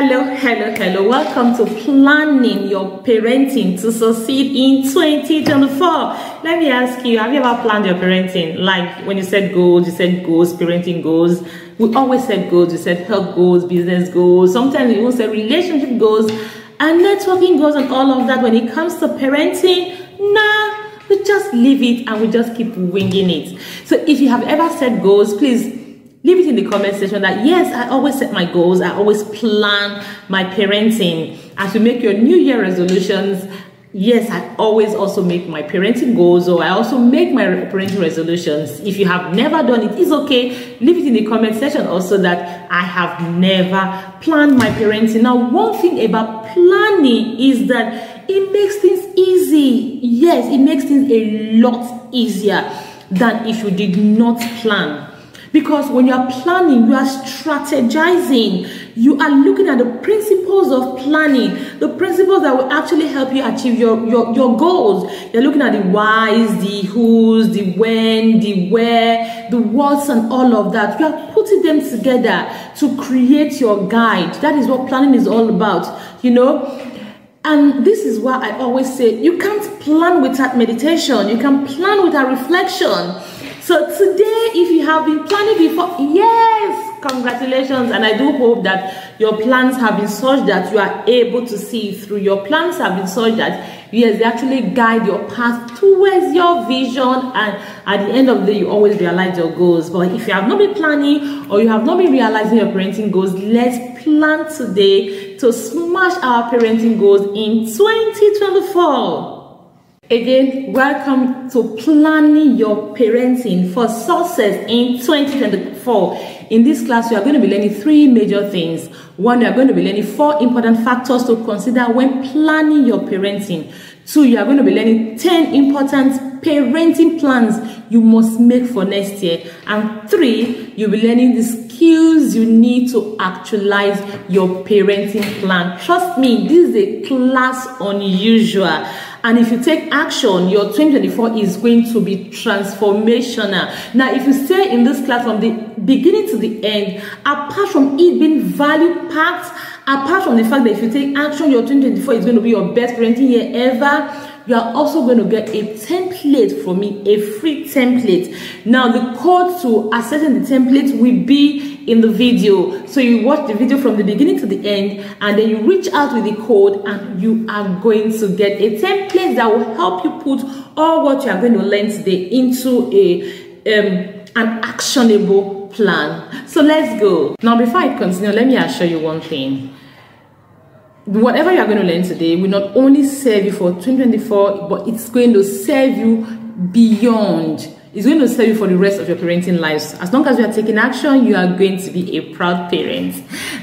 Hello. Welcome to planning your parenting to succeed in 2024. Let me ask you, have you ever planned your parenting? Like when you said goals, parenting goals. We always said goals. You said health goals, business goals. Sometimes we even said relationship goals and networking goals and all of that. When it comes to parenting, nah, we just leave it and we just keep winging it. So if you have ever set goals, please leave it in the comment section that yes, I always set my goals. I always plan my parenting. As you make your New Year resolutions, yes, I always also make my parenting goals, or I also make my parenting resolutions. If you have never done it, it's okay. Leave it in the comment section also that I have never planned my parenting. Now, one thing about planning is that it makes things easy. Yes, it makes things a lot easier than if you did not plan. Because when you are planning, you are strategizing. You are looking at the principles of planning, the principles that will actually help you achieve your goals. You're looking at the whys, the whos, the when, the where, the what's, and all of that. You are putting them together to create your guide. That is what planning is all about, you know. And this is why I always say you can't plan without meditation. You can plan without reflection. So today, if you have been planning before, yes, congratulations. And I do hope that your plans have been such that you are able to see through. Your plans have been such that, yes, they actually guide your path towards your vision. And at the end of the day, you always realize your goals. But if you have not been planning or you have not been realizing your parenting goals, let's plan today to smash our parenting goals in 2024. Again, welcome to planning your parenting for success in 2024. In this class, we are going to be learning three major things. One, we are going to be learning 4 important factors to consider when planning your parenting. 2, you are going to be learning 10 important parenting plans you must make for next year. And 3, you'll be learning the skills you need to actualize your parenting plan. Trust me, this is a class unusual. And if you take action, your 2024 is going to be transformational. Now, if you stay in this class from the beginning to the end, apart from it being value-packed, apart from the fact that if you take action, your 2024 is going to be your best parenting year ever, you are also going to get a template from me, a free template. Now, the code to accessing the template will be in the video. So you watch the video from the beginning to the end, and then you reach out with the code, and you are going to get a template that will help you put all what you are going to learn today into an actionable plan. So let's go. Now, before I continue, let me assure you one thing. Whatever you are going to learn today will not only serve you for 2024, but it's going to serve you beyond. It's going to serve you for the rest of your parenting lives. As long as you are taking action, you are going to be a proud parent.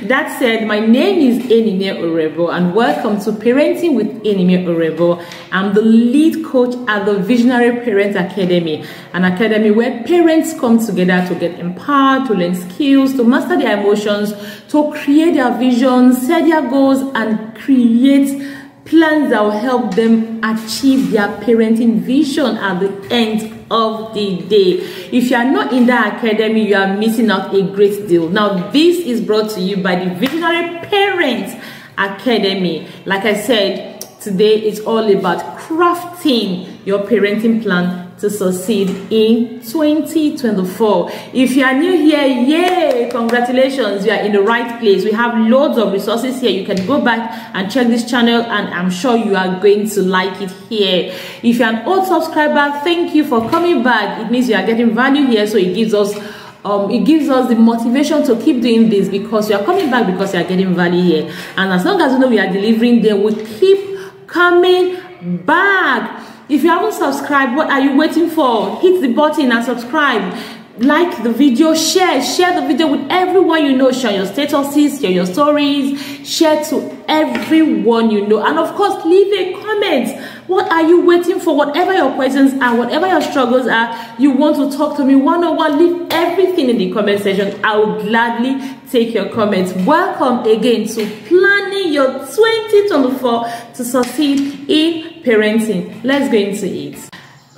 That said, my name is Enime Orebo, and welcome to Parenting with Enime Orebo. I'm the lead coach at the Visionary Parent Academy, an academy where parents come together to get empowered, to learn skills, to master their emotions, to create their visions, set their goals, and create plans that will help them achieve their parenting vision at the end of the day. If you are not in that academy, you are missing out a great deal. Now, this is brought to you by the Visionary Parent Academy. Like I said, today it's all about crafting your parenting plan to succeed in 2024. If you are new here, yay, congratulations, you are in the right place. We have loads of resources here. You can go back and check this channel, and I'm sure you are going to like it here. If you're an old subscriber, thank you for coming back. It means you are getting value here, so it gives us the motivation to keep doing this, because you are coming back because you are getting value here. And as long as you know we are delivering, they will keep coming back. If you haven't subscribed, what are you waiting for? Hit the button and subscribe. Like the video, share the video with everyone you know. Share your statuses, share your stories, share to everyone you know, and of course leave a comment. What are you waiting for? Whatever your questions are, whatever your struggles are, you want to talk to me one-on-one, leave everything in the comment section. I will gladly take your comments. Welcome again to planning your 2024 to succeed in parenting. Let's go into it.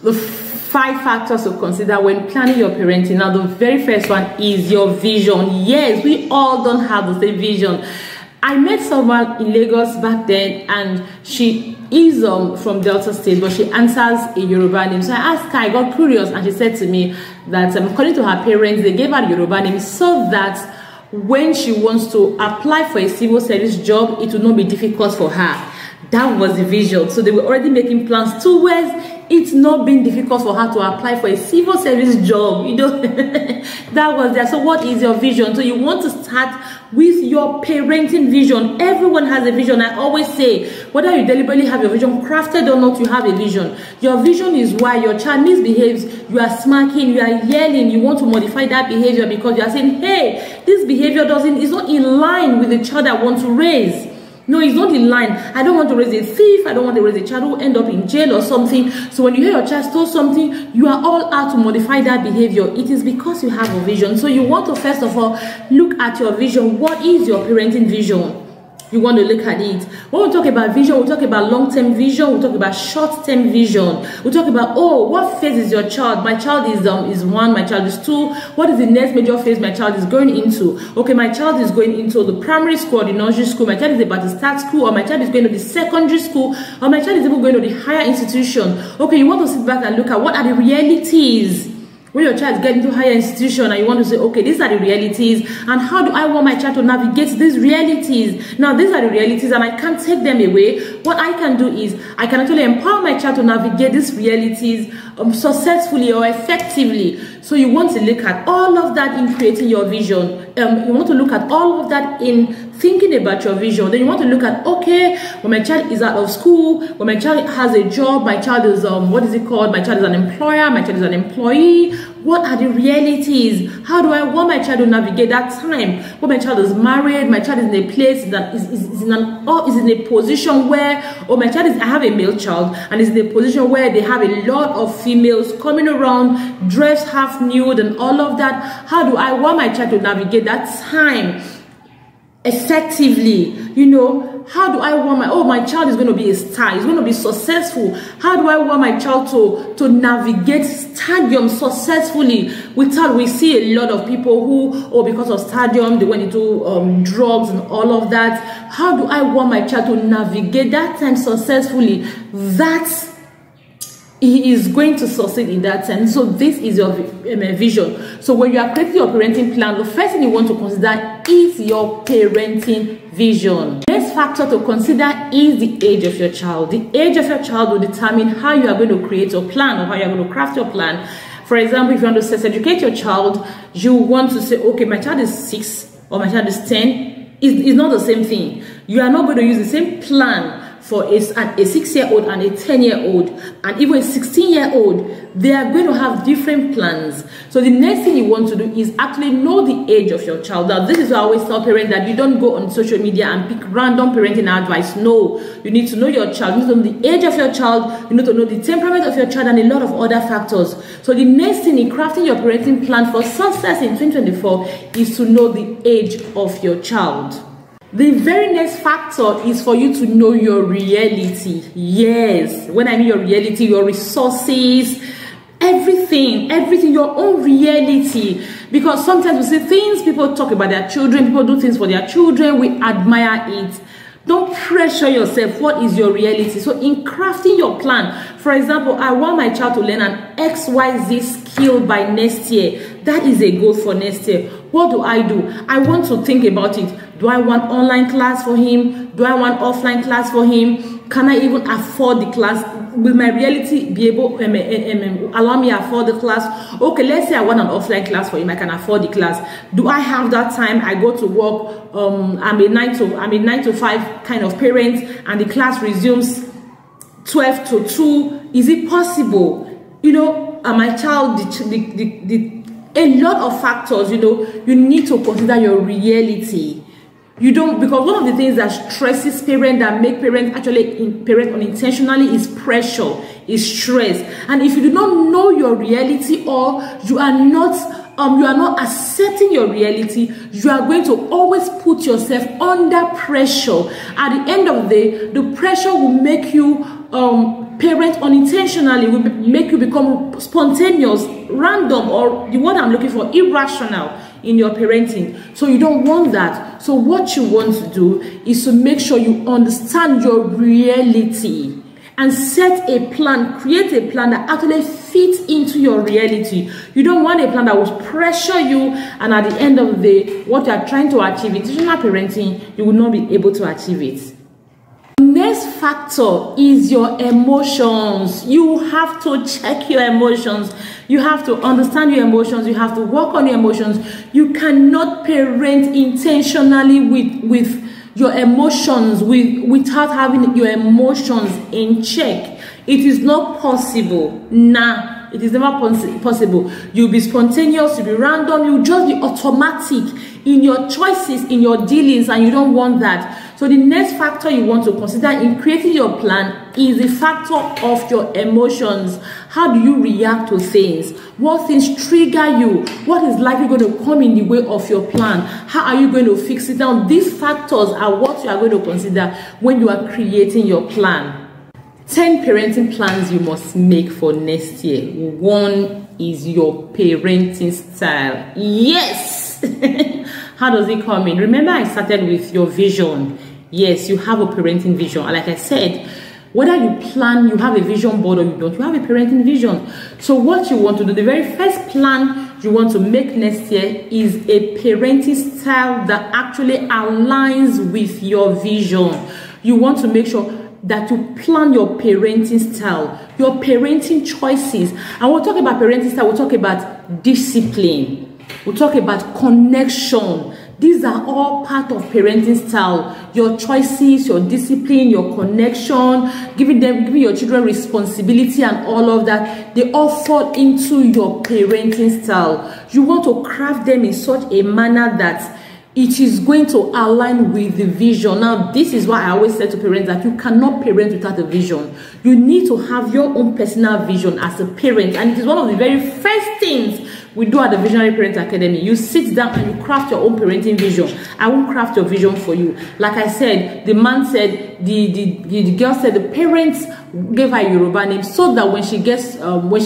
The 5 factors to consider when planning your parenting. Now, the very first one is your vision. Yes, we all don't have the same vision. I met someone in Lagos back then, and she is from Delta State, but she answers a Yoruba name. So I asked her, I got curious, and she said to me that according to her parents, they gave her the Yoruba name so that when she wants to apply for a civil service job, it will not be difficult for her. That was the vision. So they were already making plans towards it's not being difficult for her to apply for a civil service job. You know, that was there. So what is your vision? So you want to start with your parenting vision. Everyone has a vision. I always say, whether you deliberately have your vision crafted or not, you have a vision. Your vision is why your child misbehaves, you are smacking, you are yelling, you want to modify that behavior because you are saying, hey, this behavior is not in line with the child I want to raise. No, it's not in line. I don't want to raise a thief. I don't want to raise a child who will end up in jail or something. So when you hear your child stole something, you are all out to modify that behavior. It is because you have a vision. So you want to first of all look at your vision. What is your parenting vision? You want to look at it. When we talk about vision, we talk about long-term vision, we talk about short-term vision. We talk about, oh, what phase is your child? My child is 1, my child is 2. What is the next major phase my child is going into? Okay, my child is going into the primary school or the nursery school. My child is about to start school, or my child is going to the secondary school, or my child is even going to the higher institution. Okay, you want to sit back and look at what are the realities when your child is getting to higher institution, and you want to say, okay, these are the realities, and how do I want my child to navigate these realities? Now, these are the realities, and I can't take them away. What I can do is, I can actually empower my child to navigate these realities successfully or effectively. So you want to look at all of that in creating your vision. You want to look at all of that in thinking about your vision. Then you want to look at, okay, when my child is out of school, when my child has a job, my child is what is it called? My child is an employer, my child is an employee. What are the realities? How do I want my child to navigate that time? When my child is married, my child is in a place that is in a position where, or my child is, I have a male child, and is in a position where they have a lot of females coming around, dressed half nude and all of that. How do I want my child to navigate that time effectively? You know, how do I want my child is going to be a star, he's going to be successful. How do I want my child to navigate stadium successfully? Without, we see a lot of people who, because of stadium, they went into drugs and all of that. How do I want my child to navigate that time successfully? That he is going to succeed in that time. So this is your vision. So when you are creating your parenting plan, the first thing you want to consider is your parenting vision. Next factor to consider is the age of your child. The age of your child will determine how you are going to create your plan or how you are going to craft your plan. For example, if you want to sex educate your child, you want to say, okay, my child is 6 or my child is 10. It's not the same thing. You are not going to use the same plan for a 6-year-old and a 10-year-old, and even a 16-year-old. They are going to have different plans. So the next thing you want to do is actually know the age of your child. Now, this is why I always tell parents that you don't go on social media and pick random parenting advice. No, you need to know your child. You need to know the age of your child. You need to know the temperament of your child and a lot of other factors. So the next thing in crafting your parenting plan for success in 2024 is to know the age of your child. The very next factor is for you to know your reality. Yes, when I mean your reality, your resources, everything, your own reality. Because sometimes we see things, people talk about their children, people do things for their children, we admire it. Don't pressure yourself. What is your reality? So in crafting your plan, for example, I want my child to learn an XYZ skill by next year. That is a goal for next year. What do? I want to think about it. Do I want online class for him? Do I want offline class for him? Can I even afford the class? Will my reality be able allow me to afford the class? Okay, let's say I want an offline class for him. I can afford the class. Do I have that time? I go to work. I'm a 9 to 5 kind of parent, and the class resumes 12 to 2. Is it possible? You know, my child, a lot of factors. You know, you need to consider your reality. You don't, because one of the things that stresses parents, that make parents actually parent unintentionally, is pressure, is stress. And if you do not know your reality, or you are not accepting your reality, you are going to always put yourself under pressure. At the end of the day, the pressure will make you parent unintentionally, will make you become spontaneous, random, or the word I'm looking for, irrational. in your parenting. So you don't want that. So what you want to do is to make sure you understand your reality and set a plan, create a plan that actually fits into your reality. You don't want a plan that will pressure you, and at the end of the day, what you are trying to achieve, intentional parenting, you will not be able to achieve it. Next factor is your emotions. You have to check your emotions. You have to understand your emotions. You have to work on your emotions. You cannot parent intentionally with your emotions without having your emotions in check. It is not possible. Nah, it is never possible. You'll be spontaneous, you'll be random, you'll just be automatic in your choices, in your dealings, and you don't want that. So the next factor you want to consider in creating your plan is the factor of your emotions. How do you react to things? What things trigger you? What is likely going to come in the way of your plan? How are you going to fix it? Now, these factors are what you are going to consider when you are creating your plan. 10 parenting plans you must make for next year. 1 is your parenting style. Yes! How does it come in? Remember, I started with your vision. Yes, you have a parenting vision. Like I said, whether you plan, you have a vision board, or you don't, you have a parenting vision. So what you want to do, the very first plan you want to make next year is a parenting style that actually aligns with your vision. You want to make sure that you plan your parenting style, your parenting choices. And we'll talk about parenting style, we'll talk about discipline. We'll talk about connection. These are all part of parenting style. Your choices, your discipline, your connection, giving your children responsibility and all of that. They all fall into your parenting style. You want to craft them in such a manner that it is going to align with the vision. Now, this is why I always say to parents that you cannot parent without a vision. You need to have your own personal vision as a parent. And it is one of the very first things we do at the Visionary Parent Academy. You sit down and you craft your own parenting vision. I won't craft your vision for you. Like I said, the man said, the girl said the parents gave her a Yoruba name so that when she gets, when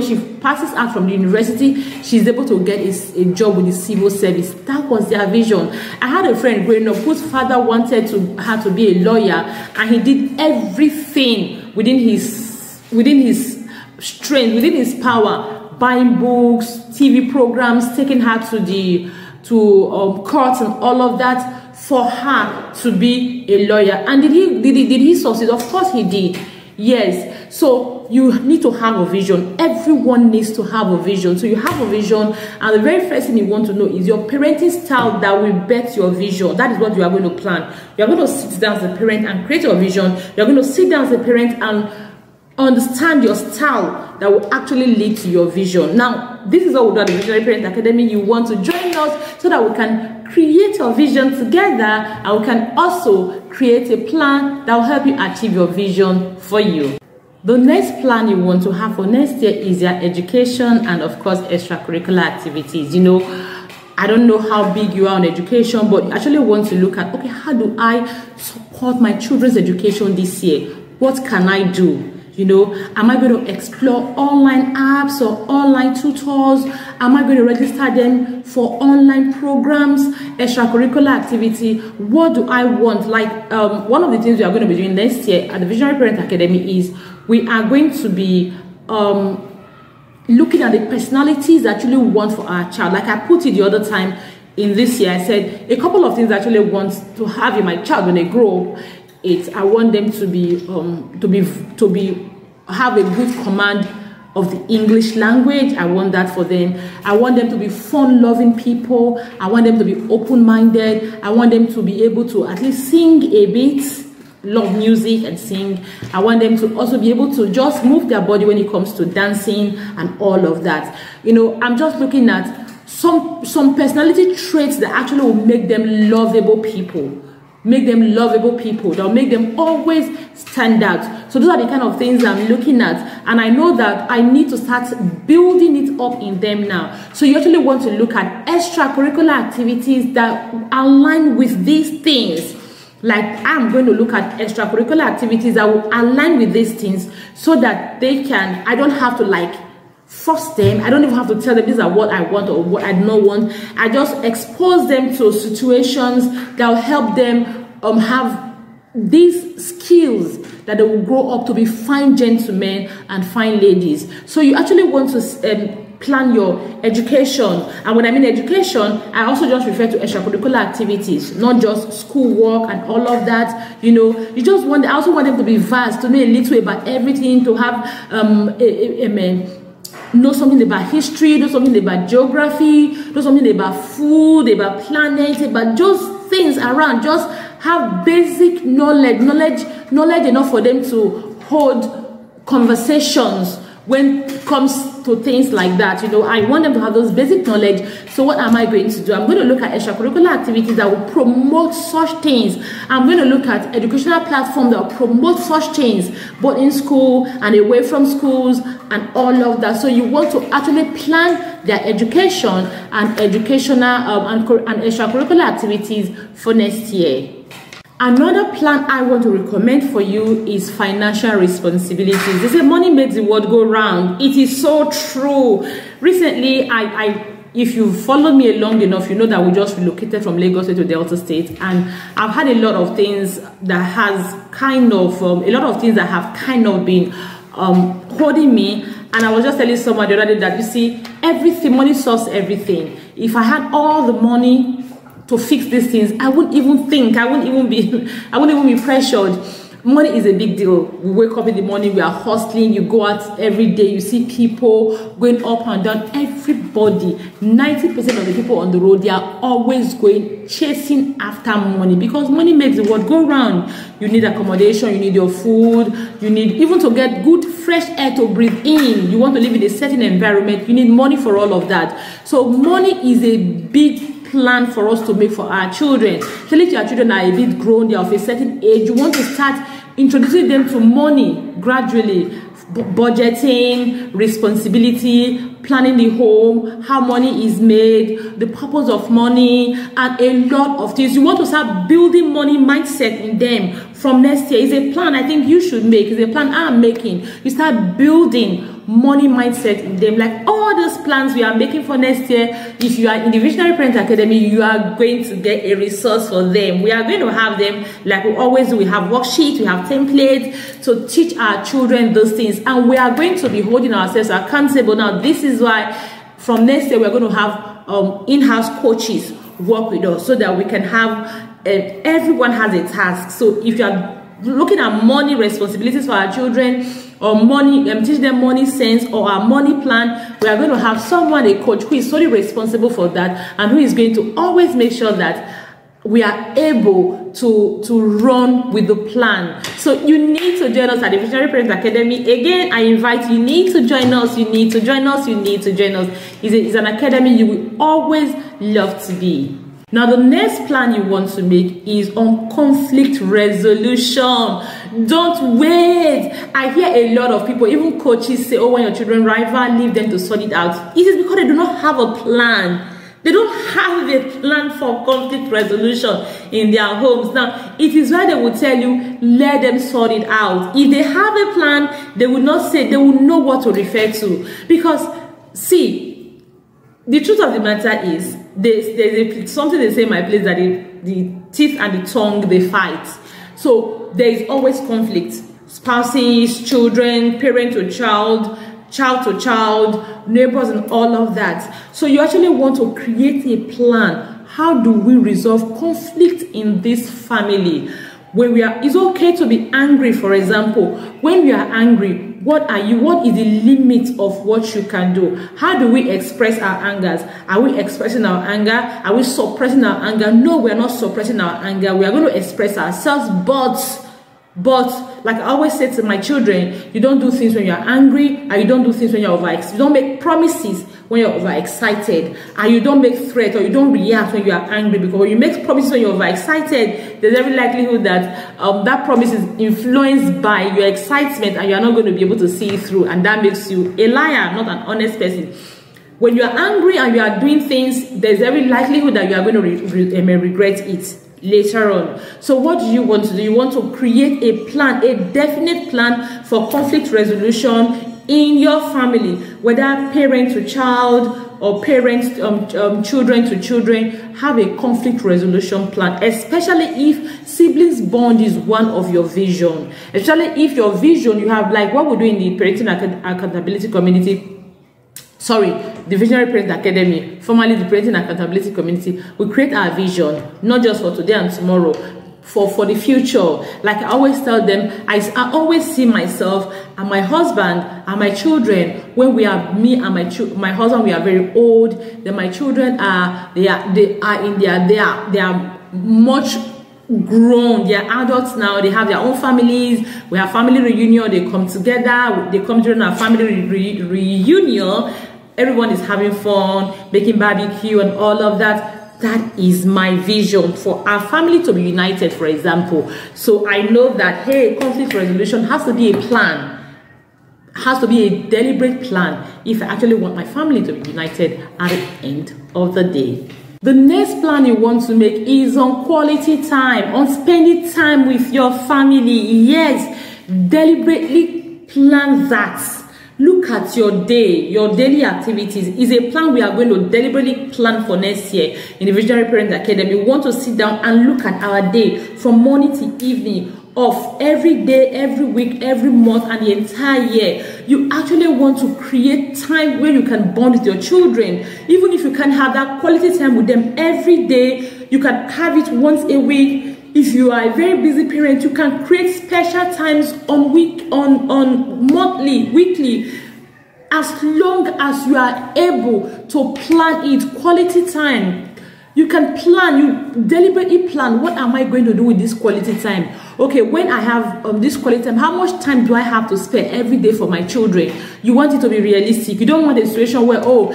she passes out from the university, she's able to get a job with the civil service. That was their vision. I had a friend growing up whose father wanted her to be a lawyer, and he did everything within his strength, within his power, buying books, TV programs, taking her to courts and all of that for her to be a lawyer. And did he succeed? Of course he did. Yes. So you need to have a vision. Everyone needs to have a vision. So you have a vision, and the very first thing you want to know is your parenting style that will bet your vision. That is what you are going to plan. You are going to sit down as a parent and create your vision. You are going to sit down as a parent and understand your style that will actually lead to your vision. Now, this is what we do at the Visionary Parent Academy. You want to join us so that we can create your vision together, and we can also create a plan that will help you achieve your vision for you. The next plan you want to have for next year is your education and, of course, extracurricular activities. You know, I don't know how big you are on education, but you actually want to look at, okay, how do I support my children's education this year? What can I do? You know, am I going to explore online apps or online tutors? Am I going to register them for online programs, extracurricular activity? What do I want? Like, one of the things we are going to be doing next year at the Visionary Parent Academy is we are going to be looking at the personalities that you want for our child. Like I put it the other time in this year, I said a couple of things I actually want to have in my child when they grow up. I want them to have a good command of the English language. I want that for them. I want them to be fun-loving people. I want them to be open-minded. I want them to be able to at least sing a bit, love music and sing. I want them to also be able to just move their body when it comes to dancing and all of that. You know, I'm just looking at some personality traits that actually will make them lovable people. Make them lovable people. They'll make them always stand out. So those are the kind of things I'm looking at. And I know that I need to start building it up in them now. So you actually want to look at extracurricular activities that align with these things. Like I'm going to look at extracurricular activities that will align with these things so that they can, I don't have to like force them. I don't even have to tell them these are what I want or what I do not want. I just expose them to situations that will help them have these skills that they will grow up to be fine gentlemen and fine ladies. So you actually want to plan your education, and when I mean education, I also just refer to extracurricular activities, not just schoolwork and all of that. You know, you just want. I also want them to be vast, to know a little about everything, to have know something about history, know something about geography, know something about food, about planets, about just things around. Just have basic knowledge enough for them to hold conversations when it comes to things like that. You know, I want them to have those basic knowledge. So what am I going to do? I'm going to look at extracurricular activities that will promote such things. I'm going to look at educational platforms that will promote such things, both in school and away from schools and all of that. So you want to actually plan their education and educational and extracurricular activities for next year. Another plan I want to recommend for you is financial responsibilities. They say money makes the world go round. It is so true. Recently, if you followed me along enough, you know that we just relocated from Lagos to Delta State, and I've had a lot of things that have kind of been holding me. And I was just telling someone the other day that, you see, everything, money solves everything. If I had all the money to fix these things, I wouldn't even be pressured. Money is a big deal. We wake up in the morning, we are hustling, you go out every day, you see people going up and down. Everybody, 90% of the people on the road, they are always chasing after money, because money makes the world go round. You need accommodation, you need your food, you need even to get good fresh air to breathe in. You want to live in a certain environment, you need money for all of that. So money is a big plan for us to make for our children. Especially if your children are a bit grown, they are of a certain age, you want to start introducing them to money gradually. Budgeting, responsibility, planning the home, how money is made, the purpose of money, and a lot of things. You want to start building money mindset in them from next year. It's a plan I think you should make. It's a plan I'm making. You start building money mindset in them, like all those plans we are making for next year. If you are in the Visionary Parent Academy, you are going to get a resource for them. We are going to have them like we always do. We have worksheets, we have templates to teach our children those things, and we are going to be holding ourselves accountable. Now, this is why from next year we're going to have in-house coaches work with us, so that we can have everyone has a task. So if you are looking at money responsibilities for our children, or money, teach them money sense, or our money plan, we are going to have someone, a coach, who is solely responsible for that, and who is going to always make sure that we are able to run with the plan. So you need to join us at the Visionary Parent Academy. Again, I invite you, need to join us, you need to join us, you need to join us. It's an academy you will always love to be. Now, the next plan you want to make is on conflict resolution. Don't wait. I hear a lot of people, even coaches, say, oh, when your children rival, leave them to sort it out. It is because they do not have a plan. They don't have a plan for conflict resolution in their homes. Now, it is why they will tell you, let them sort it out. If they have a plan, they will not say, they will know what to refer to. Because, see, the truth of the matter is, there's something they say in my place, that the teeth and the tongue, they fight. So there is always conflict. Spouses, children, parent to child, child to child, neighbors, and all of that. So you actually want to create a plan. How do we resolve conflict in this family? When it's okay to be angry, for example. When we are angry, what is the limit of what you can do? How do we express our angers? Are we expressing our anger? Are we suppressing our anger? No, we are not suppressing our anger. We are going to express ourselves, but like I always say to my children, you don't do things when you're angry, and you don't do things when you're overexcited. You don't make promises when you're overexcited, and you don't make threats, or you don't react when you are angry, because when you make promises when you're overexcited, there's every likelihood that that promise is influenced by your excitement, and you're not going to be able to see it through, and that makes you a liar, not an honest person. When you're angry and you are doing things, there's every likelihood that you are going to regret it later on. So what do you want to do? You want to create a plan, a definite plan for conflict resolution in your family, whether parent to child or parents, children to children. Have a conflict resolution plan, especially if siblings bond is one of your vision. Especially if your vision, you have like what we do in the Parenting Accountability Community. Sorry, the Visionary Parent Academy, formerly the Parenting Accountability Community. We create our vision, not just for today and tomorrow, for the future. Like I always tell them, I always see myself and my husband and my children when we are, me and my husband, we are very old. Then my children are much grown. They are adults now. They have their own families. We have family reunion. They come together. They come during our family reunion. Everyone is having fun, making barbecue and all of that. That is my vision for our family to be united, for example. So I know that, hey, conflict resolution has to be a plan, has to be a deliberate plan if I actually want my family to be united at the end of the day. The next plan you want to make is on quality time, on spending time with your family. Yes, deliberately plan that. Look at your day, your daily activities. Is a plan we are going to deliberately plan for next year in the Visionary Parent Academy. We want to sit down and look at our day from morning to evening, of every day, every week, every month, and the entire year. You actually want to create time where you can bond with your children. Even if you can't have that quality time with them every day, you can have it once a week. If you are a very busy parent, you can create special times on monthly, weekly, as long as you are able to plan it. Quality time. You can plan, you deliberately plan, what am I going to do with this quality time? Okay, when I have this quality time, how much time do I have to spend every day for my children? You want it to be realistic. You don't want a situation where, oh,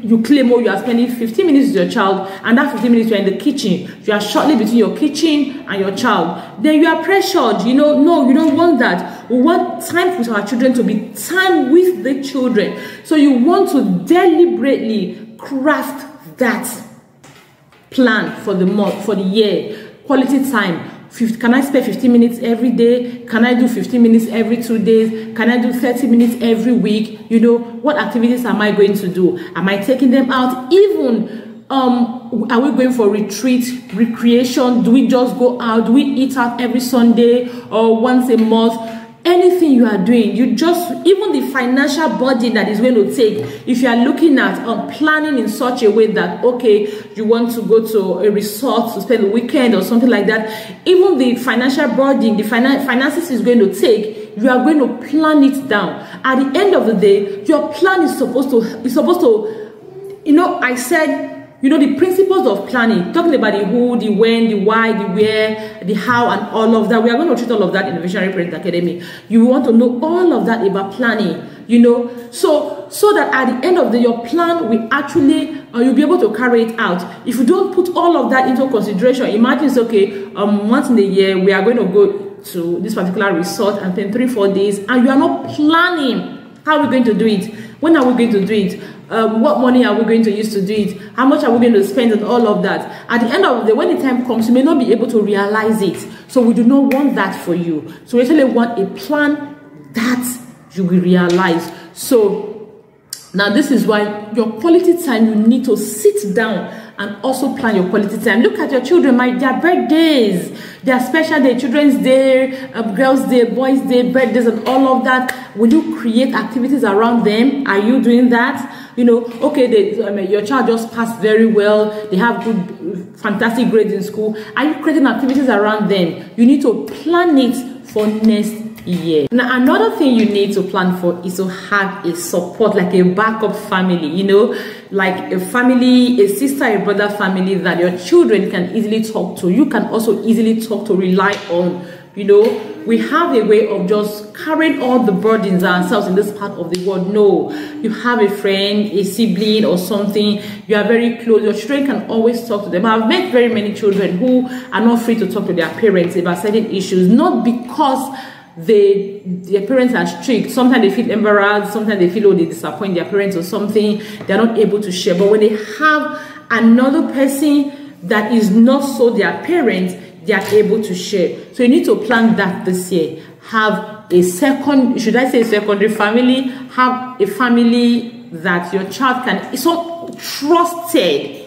you claim, oh, you are spending 15 minutes with your child, and that 15 minutes you are in the kitchen. You are shortly between your kitchen and your child. Then you are pressured, you know. No, you don't want that. We want time with our children to be time with the children. So you want to deliberately craft that plan for the month, for the year. Quality time. Can I spend 15 minutes every day? Can I do 15 minutes every 2 days? Can I do 30 minutes every week? You know, what activities am I going to do? Am I taking them out? Even, are we going for retreat, recreation? Do we just go out? Do we eat out every Sunday or once a month? Anything you are doing, you just, even the financial burden that is going to take, if you are looking at planning in such a way that, okay, you want to go to a resort to spend the weekend or something like that, even the financial burden, the finances is going to take, you are going to plan it down. At the end of the day, your plan is supposed to, you know, I said, you know, the principles of planning, talking about the who, the when, the why, the where, the how, and all of that. We are going to treat all of that in the Visionary Parent Academy. You want to know all of that about planning, you know, so that at the end of your plan, we actually, you'll be able to carry it out. If you don't put all of that into consideration, imagine it's okay, once in a year, we are going to go to this particular resort and spend 3-4 days, and you are not planning how we're going to do it. When are we going to do it? What money are we going to use to do it? How much are we going to spend on all of that? At the end of the day, when the time comes, you may not be able to realize it. So we do not want that for you. So we actually want a plan that you will realize. So now this is why your quality time, you need to sit down and also plan your quality time. Look at your children, their birthdays, their special day, Children's Day, Girls' Day, Boys' Day, birthdays, and all of that. Will you create activities around them? Are you doing that? You know, okay, your child just passed very well. They have good, fantastic grades in school. Are you creating activities around them? You need to plan it for next year. Now, another thing you need to plan for is to have a support, like a backup family, you know, like a family, a sister, a brother family that your children can easily talk to. You can also easily talk to, rely on. You know, we have a way of just carrying all the burdens ourselves in this part of the world. No, you have a friend, a sibling or something, you are very close, your children can always talk to them. I've met very many children who are not free to talk to their parents about certain issues, not because their parents are strict. Sometimes they feel embarrassed, sometimes they feel, oh, they disappoint their parents or something, they're not able to share. But when they have another person that is not so their parents, they are able to share. So you need to plan that this year. Have a secondary family, have a family that your child can, so trusted,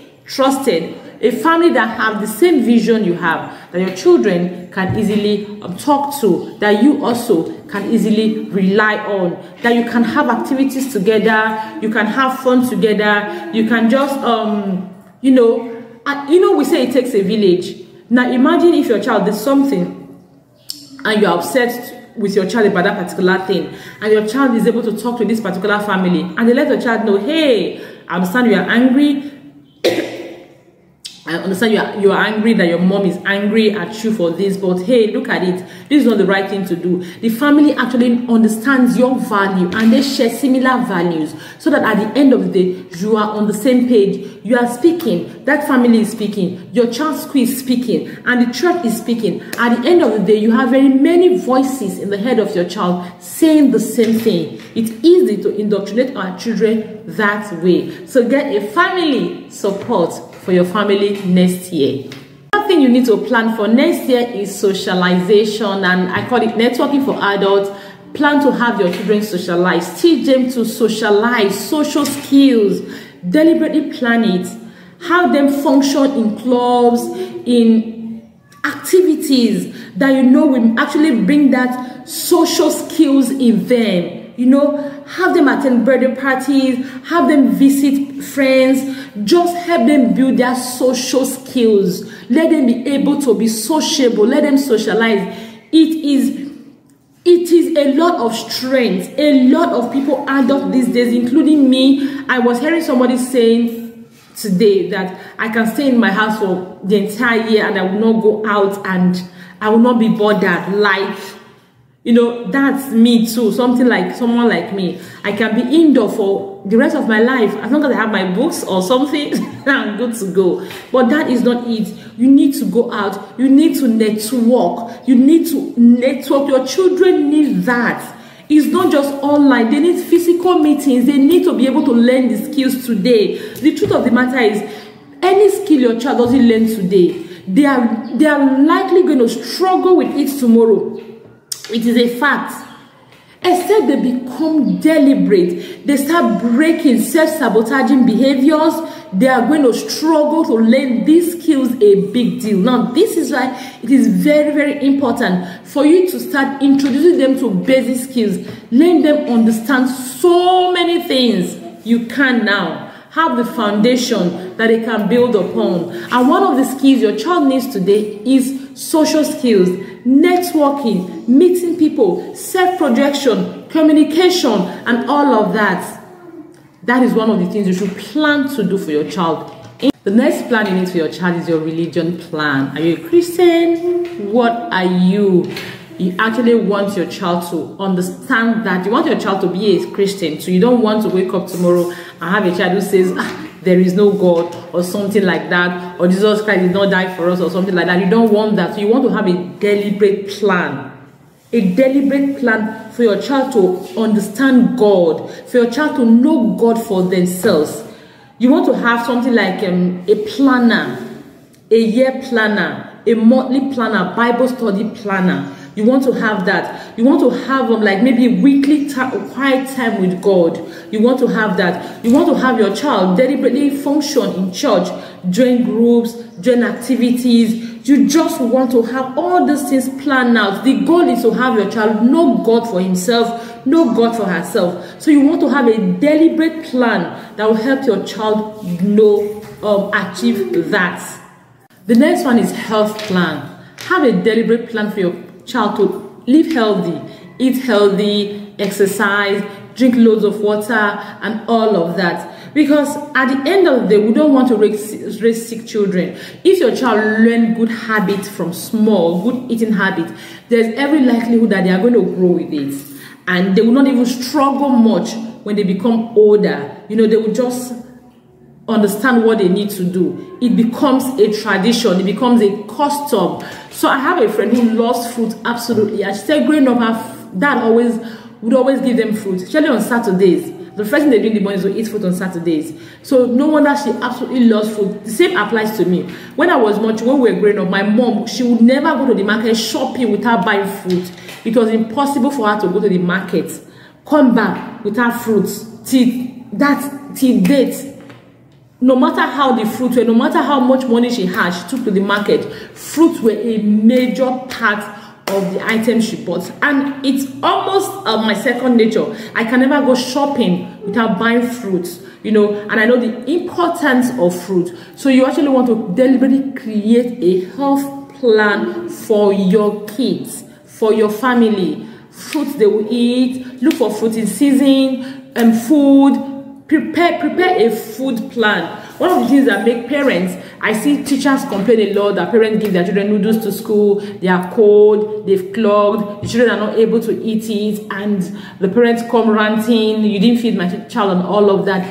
a family that have the same vision you have, that your children can easily talk to, that you also can easily rely on, that you can have activities together, you can have fun together, you can just we say it takes a village. Now imagine if your child did something and you're upset with your child about that particular thing, and your child is able to talk to this particular family, and they let your child know, hey, I understand you are angry, I understand you are angry that your mom is angry at you for this, but hey, look at it, this is not the right thing to do. The family actually understands your value and they share similar values, so that at the end of the day you are on the same page. You are speaking, that family is speaking, your child's school is speaking, and the church is speaking. At the end of the day, you have very many voices in the head of your child saying the same thing. It's easy to indoctrinate our children that way. So get a family support for your family next year. Another thing you need to plan for next year is socialization, and I call it networking for adults. Plan to have your children socialize. Teach them to socialize, social skills. Deliberately plan it. Have them function in clubs, in activities that will actually bring that social skills in them. Have them attend birthday parties, have them visit friends, just help them build their social skills. Let them be able to be sociable, let them socialize. It is a lot of strength. A lot of people adopt these days, including me. I was hearing somebody saying today that I can stay in my house for the entire year and I will not go out and I will not be bothered. Like, that's me too. Someone like me. I can be indoor for the rest of my life. As long as I have my books or something, I'm good to go. But that is not it. You need to go out. You need to network. You need to network. Your children need that. It's not just online. They need physical meetings. They need to be able to learn the skills today. The truth of the matter is, any skill your child doesn't learn today, they are likely going to struggle with it tomorrow. It is a fact. Except they become deliberate, they start breaking self-sabotaging behaviors, they are going to struggle to learn these skills a big deal. Now, this is why it is very, very important for you to start introducing them to basic skills. Let them understand so many things. You can now have the foundation that they can build upon. And one of the skills your child needs today is social skills, networking, meeting people, self-projection, communication, and all of that. That is one of the things you should plan to do for your child. The next plan you need for your child is your religion plan. Are you a Christian? What are you? You actually want your child to understand that. You want your child to be a Christian. So you don't want to wake up tomorrow and have a child who says, there is no God, or something like that, or Jesus Christ did not die for us, or something like that. You don't want that. So you want to have a deliberate plan. A deliberate plan for your child to understand God, for your child to know God for themselves. You want to have something like a planner, a year planner, a monthly planner, Bible study planner. You want to have that. You want to have like maybe weekly quiet time with God. You want to have that. You want to have your child deliberately function in church, join groups, join activities. You just want to have all these things planned out. The goal is to have your child know God for himself, know God for herself. So you want to have a deliberate plan that will help your child achieve that. The next one is health plan. Have a deliberate plan for your child to live healthy, eat healthy, exercise, drink loads of water, and all of that. Because at the end of the day, we don't want to raise sick children. If your child learn good habits from small, good eating habits, there's every likelihood that they are going to grow with it. And they will not even struggle much when they become older. They will just understand what they need to do. It becomes a tradition. It becomes a custom. So I have a friend who loves fruit absolutely. And she said growing up, her dad would always give them fruit, especially on Saturdays. The first thing they do in the morning is to eat fruit on Saturdays. So no wonder she absolutely loves fruit. The same applies to me. When I was much, when we were growing up, my mom, she would never go to the market shopping without buying fruit. It was impossible for her to go to the market, come back without fruits till date. No matter how the fruits were, no matter how much money she had, she took to the market. Fruits were a major part of the items she bought, and it's almost my second nature. I can never go shopping without buying fruits, you know, and I know the importance of fruit. So you actually want to deliberately create a health plan for your kids, for your family. Fruits they will eat, look for fruit in season, and food. Prepare a food plan. One of the things that make parents, I see teachers complain a lot that parents give their children noodles to school, they are cold, they've clogged, the children are not able to eat it, and the parents come ranting, you didn't feed my child, and all of that.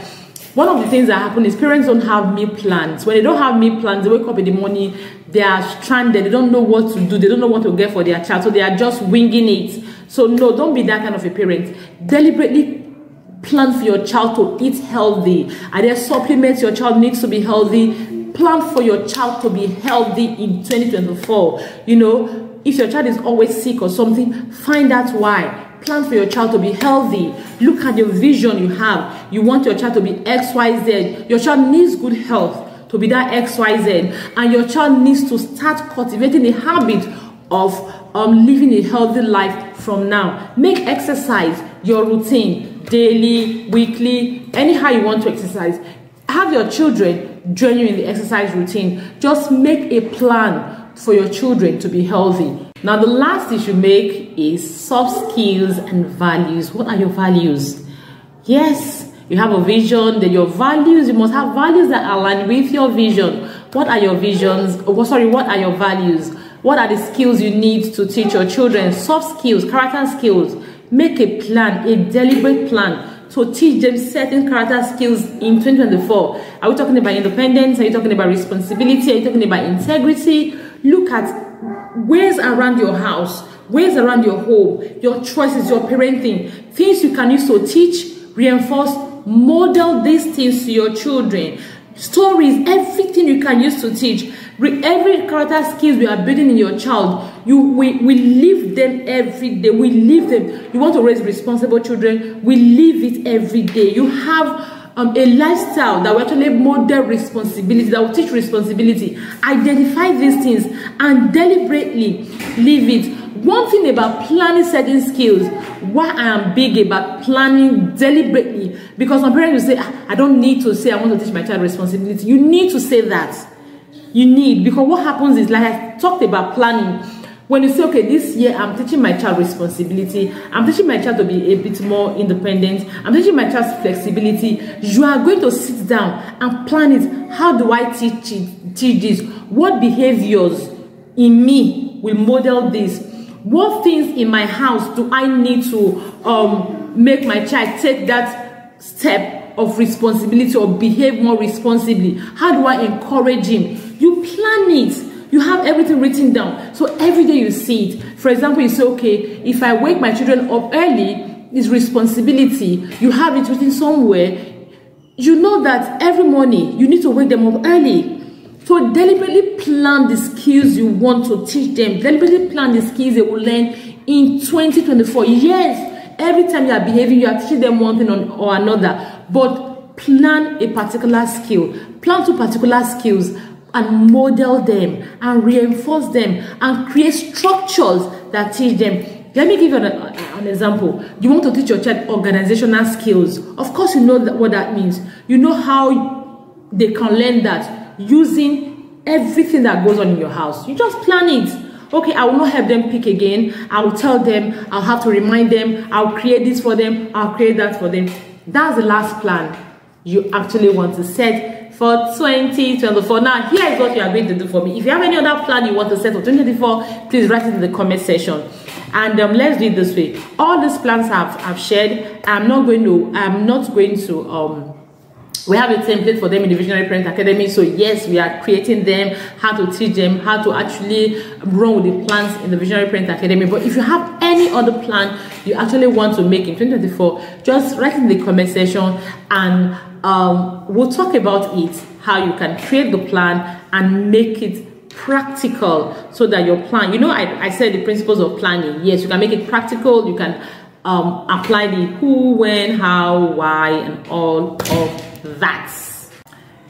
One of the things that happen is parents don't have meal plans. When they don't have meal plans, they wake up in the morning, they are stranded, they don't know what to do, they don't know what to get for their child, so they are just winging it. So no, don't be that kind of a parent. Deliberately plan for your child to eat healthy. Are there supplements your child needs to be healthy? Plan for your child to be healthy in 2024. You know, if your child is always sick or something, find out why. Plan for your child to be healthy. Look at your vision you have. You want your child to be XYZ. Your child needs good health to be that XYZ. And your child needs to start cultivating the habit of living a healthy life from now. Make exercise your routine. Daily, weekly, anyhow you want to exercise. Have your children join you in the exercise routine. Just make a plan for your children to be healthy. Now the last you should make is soft skills and values. What are your values? Yes, you have a vision, then your values, you must have values that align with your vision. What are your visions? What are your values? What are the skills you need to teach your children? Soft skills, character skills. Make a plan, a deliberate plan to teach them certain character skills in 2024. Are we talking about independence? Are you talking about responsibility? Are you talking about integrity? Look at ways around your house, ways around your home, your choices, your parenting, things you can use to teach, reinforce, model these things to your children. Stories, everything you can use to teach. Every character skills we are building in your child, we live them every day. We live them. You want to raise responsible children, we live it every day. You have a lifestyle that will actually model responsibility, that will teach responsibility. Identify these things and deliberately live it. One thing about planning certain skills, why I am big about planning deliberately, because some parents will say, I don't need to say I want to teach my child responsibility. You need to say that. You need, because what happens is, like I talked about planning, when you say, okay, this year I'm teaching my child responsibility, I'm teaching my child to be a bit more independent, I'm teaching my child flexibility, you are going to sit down and plan it. How do I teach this? What behaviors in me will model this? What things in my house do I need to make my child take that step of responsibility or behave more responsibly? How do I encourage him? You plan it. You have everything written down. So every day you see it. For example, you say, okay, if I wake my children up early, it's responsibility. You have it written somewhere. You know that every morning you need to wake them up early. So deliberately plan the skills you want to teach them. Deliberately plan the skills they will learn in 2024. Yes, every time you are behaving, you are teaching them one thing or another. But plan a particular skill. Plan 2 particular skills and model them and reinforce them and create structures that teach them. Let me give you an example. You want to teach your child organizational skills. Of course, you know what that means. You know how they can learn that using everything that goes on in your house. You just plan it. Okay, I will not help them pick again. I will tell them. I'll have to remind them. I'll create this for them. I'll create that for them. That's the last plan you actually want to set for 2024. Now, here is what you are going to do for me. If you have any other plan you want to set for 2024, please write it in the comment section. And let's do it this way. All these plans I've shared, I'm not going to we have a template for them in the Visionary Parent Academy. So yes, we are creating them, how to teach them, how to actually run with the plans in the Visionary Parent Academy. But if you have any other plan you actually want to make in 2024, just write in the comment section and we'll talk about it, how you can create the plan and make it practical so that your plan, you know, I said the principles of planning. Yes, you can make it practical. You can apply the who, when, how, why, and all of that.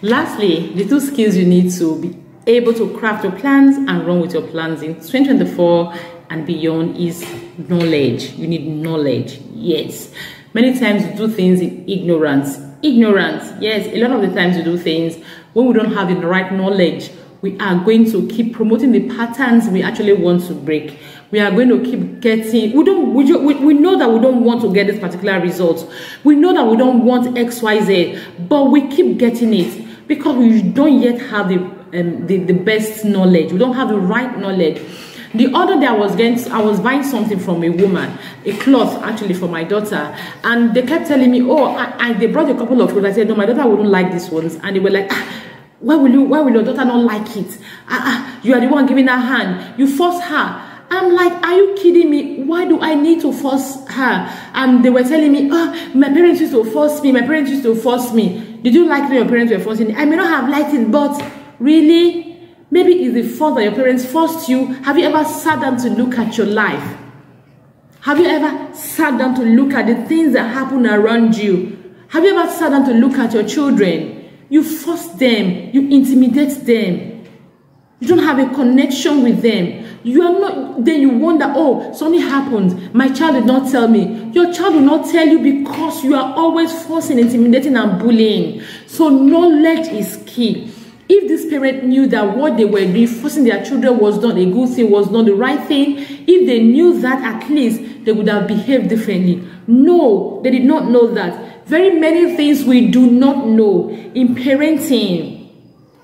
Lastly, the 2 skills you need to be able to craft your plans and run with your plans in 2024 and beyond is knowledge. You need knowledge. Yes. Many times we do things in ignorance. Ignorance. Yes, a lot of the times we do things when we don't have the right knowledge. We are going to keep promoting the patterns we actually want to break. We are going to keep getting, we know that we don't want to get this particular result. We know that we don't want XYZ, but we keep getting it because we don't yet have the best knowledge. We don't have the right knowledge. The other day I was buying something from a woman, a cloth actually for my daughter, and they kept telling me, oh, they brought a couple of clothes. I said, no, my daughter wouldn't like these ones, and they were like, why will your daughter not like it? You are the one giving her hand. You force her. I'm like, are you kidding me? Why do I need to force her? And they were telling me, oh, my parents used to force me. My parents used to force me. Did you like that your parents were forcing me? I may not have liked it, but really, maybe it's the fault that your parents forced you. Have you ever sat down to look at your life? Have you ever sat down to look at the things that happen around you? Have you ever sat down to look at your children? You force them. You intimidate them. You don't have a connection with them. You are not, then you wonder, oh, something happened. My child did not tell me. Your child will not tell you because you are always forcing, intimidating, and bullying. So knowledge is key. If this parent knew that what they were doing, forcing their children, was not a good thing, was not the right thing, if they knew that, at least they would have behaved differently. No, they did not know that. Very many things we do not know in parenting.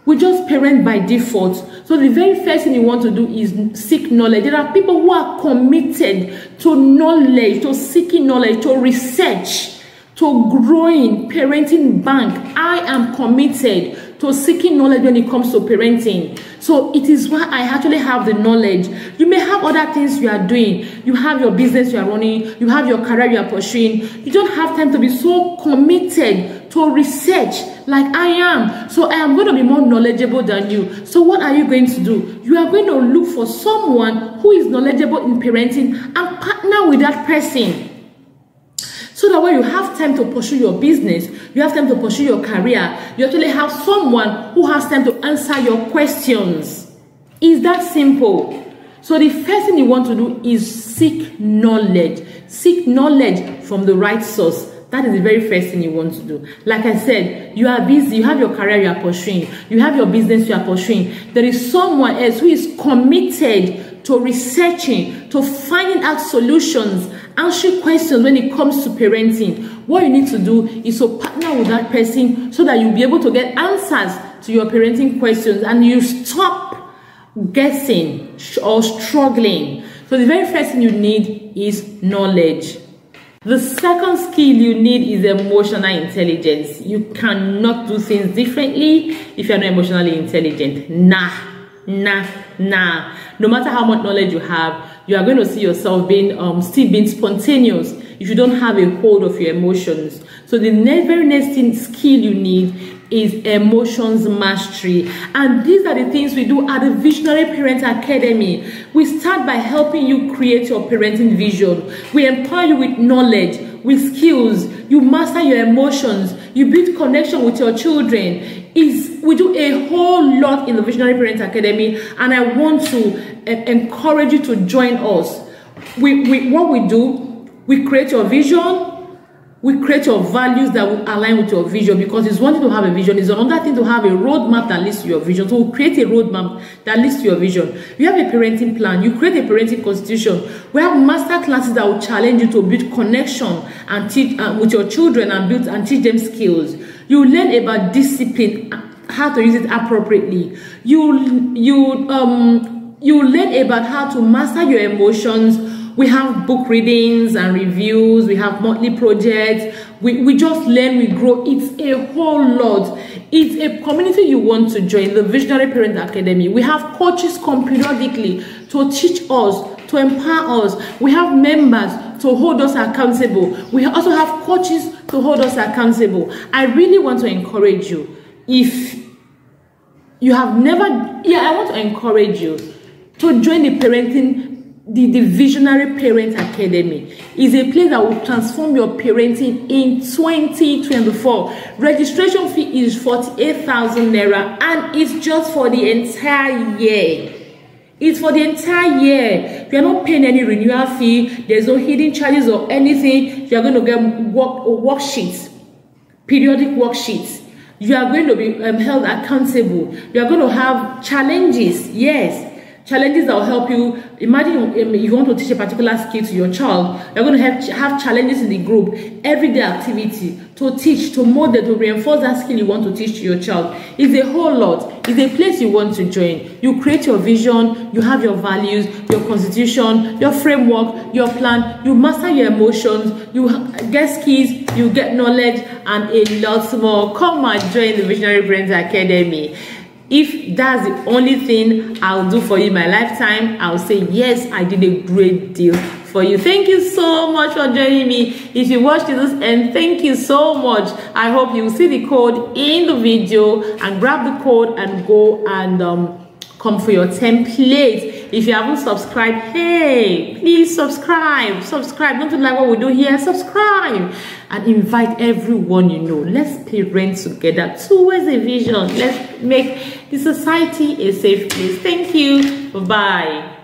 We just parent by default. So the very first thing you want to do is seek knowledge. There are people who are committed to knowledge, to seeking knowledge, to research, to growing parenting bank. I am committed to seeking knowledge when it comes to parenting. So it is why I actually have the knowledge. You may have other things you are doing. You have your business you are running. You have your career you are pursuing. You don't have time to be so committed to research like I am. So I am going to be more knowledgeable than you. So what are you going to do? You are going to look for someone who is knowledgeable in parenting and partner with that person. So that when you have time to pursue your business, you have time to pursue your career, you actually have someone who has time to answer your questions. It's that simple. So the first thing you want to do is seek knowledge. Seek knowledge from the right source. That is the very first thing you want to do. Like I said, you are busy, you have your career you are pursuing, you have your business you are pursuing. There is someone else who is committed to researching, to finding out solutions, answering questions when it comes to parenting. What you need to do is to partner with that person so that you'll be able to get answers to your parenting questions and you stop guessing or struggling. So the very first thing you need is knowledge. The second skill you need is emotional intelligence. You cannot do things differently if you're not emotionally intelligent. Nah. No matter how much knowledge you have, you are going to see yourself being still being spontaneous if you don't have a hold of your emotions. So the very next skill you need is emotions mastery. And these are the things we do at the Visionary Parent Academy. We start by helping you create your parenting vision. We empower you with knowledge, with skills. You master your emotions. You build connection with your children. We do a whole lot in the Visionary Parent Academy, and I want to encourage you to join us. What we do, we create your vision. We create your values that will align with your vision, because it's one thing to have a vision, it's another thing to have a roadmap that leads to your vision. So we create a roadmap that leads to your vision. You have a parenting plan, you create a parenting constitution. We have master classes that will challenge you to build connection and teach with your children and teach them skills. You learn about discipline, how to use it appropriately. You learn about how to master your emotions. We have book readings and reviews. We have monthly projects. We just learn, we grow. It's a whole lot. It's a community you want to join, the Visionary Parent Academy. We have coaches come periodically to teach us, to empower us. We have members to hold us accountable. We also have coaches to hold us accountable. I really want to encourage you. If you have never, I want to encourage you to join the the Visionary Parent Academy. It's a place that will transform your parenting in 2024. Registration fee is 48,000 naira, and it's just for the entire year. It's for the entire year. You are not paying any renewal fee. There's no hidden charges or anything. You are going to get worksheets, periodic worksheets. You are going to be held accountable. You are going to have challenges. Yes. Challenges that will help you. Imagine you want to teach a particular skill to your child. You're going to have challenges in the group, everyday activity to teach, to model, to reinforce that skill you want to teach to your child. It's a whole lot. It's a place you want to join. You create your vision, you have your values, your constitution, your framework, your plan. You master your emotions, you get skills, you get knowledge, and a lot more. Come and join the Visionary Parent Academy. If that's the only thing I'll do for you in my lifetime, I'll say, yes, I did a great deal for you. Thank you so much for joining me. If you watched this, and thank you so much. I hope you will see the code in the video and grab the code and go and come for your template. If you haven't subscribed, hey, please subscribe. Don't you like what we do here? Subscribe and invite everyone you know. Let's parent together towards a vision. Let's make the society a safe place. Thank you. Bye-bye.